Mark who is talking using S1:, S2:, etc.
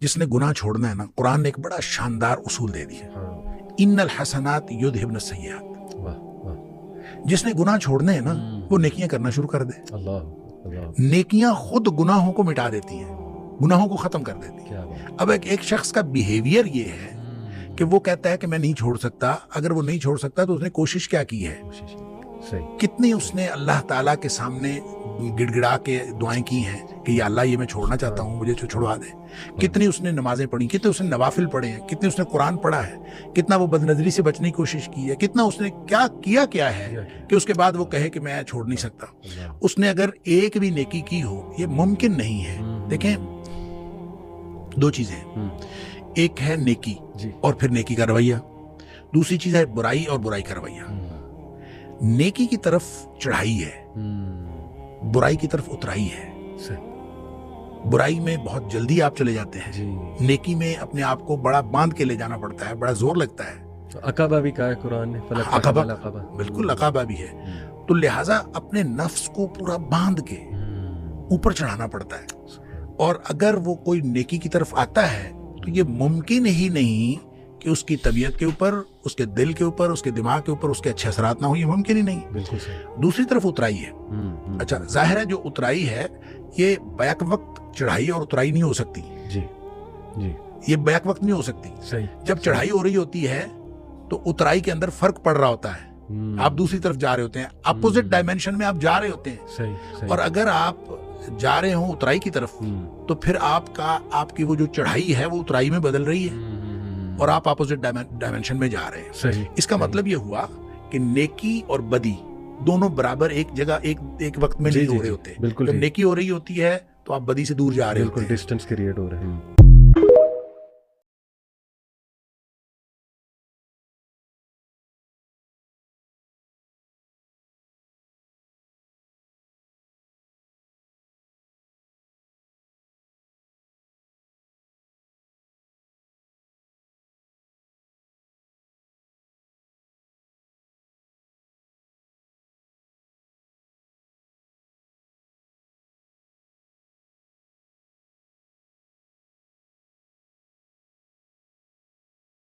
S1: جس نے گناہ چھوڑنا ہے نا، قرآن نے ایک بڑا شاندار اصول دے دیا، ان الحسنات یذہبن السیئات، جس نے گناہ چھوڑنے ہیں نا وہ نیکیاں کرنا شروع کر دے. نیکیاں خود گناہوں کو مٹا دیتی ہیں، گناہوں کو ختم کر دیتی ہیں. اب ایک شخص کا بیہیویئر یہ ہے کہ وہ کہتا ہے کہ میں نہیں چھوڑ سکتا. اگر وہ نہیں چھوڑ سکتا تو اس نے کوشش کیا کی ہے، کتنی اس نے اللہ تعالیٰ کے سامنے گڑ گڑا کے دعائیں کی ہیں کہ یا اللہ یہ میں چھوڑنا چاہتا ہوں، مجھے چھوڑوا دے. کتنی اس نے نمازیں پڑھی، کتنے اس نے نوافل پڑھے ہیں، کتنے اس نے قرآن پڑھا ہے، کتنا وہ بد نظری سے بچنے کی کوشش کی ہے، کتنا اس نے کیا ہے کہ اس کے بعد وہ کہے کہ میں چھوڑ نہیں سکتا. اس نے اگر ایک بھی نیکی کی ہو، یہ ممکن نہیں ہے. دیکھیں دو چیزیں ہیں، ایک ہے نیکی اور پھر نیکی کا رویہ، دوسری چیز ہے برائی اور برائی کا رویہ. نیکی کی طرف چڑھائی ہے، برائی کی طرف اترائی ہے. برائی میں بہت جلدی آپ چلے جاتے ہیں، نیکی میں اپنے آپ کو بڑا باندھ کے لے جانا پڑتا ہے، بڑا زور لگتا ہے.
S2: عقبہ بھی کہا ہے قرآن نے،
S1: عقبہ بالکل عقبہ بھی ہے. تو لہٰذا اپنے نفس کو پورا باندھ کے اوپر چڑھانا پڑتا ہے. اور اگر وہ کوئی نیکی کی طرف آتا ہے تو یہ ممکن ہی نہیں کہ اس کی طبیعت کے اوپر، اس کے دل کے اوپر، اس کے دماغ کے اوپر اس کے اچھے اثرات نہ ہوں، یہ ممکن ہی نہیں.
S2: بالکل صحیح.
S1: دوسری طرف اترائی ہے. اچھا ظاہر ہے جو اترائی ہے یہ بیک وقت چڑھائی اور اترائی نہیں ہو سکتی. یہ بیک وقت نہیں ہو سکتی. جب چڑھائی ہو رہی ہوتی ہے تو اترائی کے اندر فرق پڑ رہا ہوتا ہے، آپ دوسری طرف جا رہے ہوتے ہیں، اپوزٹ ڈائمینشن میں آپ جا رہے ہوتے ہیں. اور اگر آپ جا رہے ہوں اترائی کی طرف تو پھر آپ کی وہ جو چڑھائی ہے وہ اترائی میں بدل رہی ہے اور آپ اپوزٹ ڈائمینشن میں جا رہے ہیں. اس کا مطلب یہ ہوا کہ نیکی اور بدی دونوں برابر ایک جگہ ایک وقت میں نہیں ہو رہے ہوتے. جب نیکی ہو رہی ہوتی ہے تو آپ بدی سے دور جا رہے ہوتے ہیں،
S2: ڈسٹینس کریٹ ہو رہا ہے.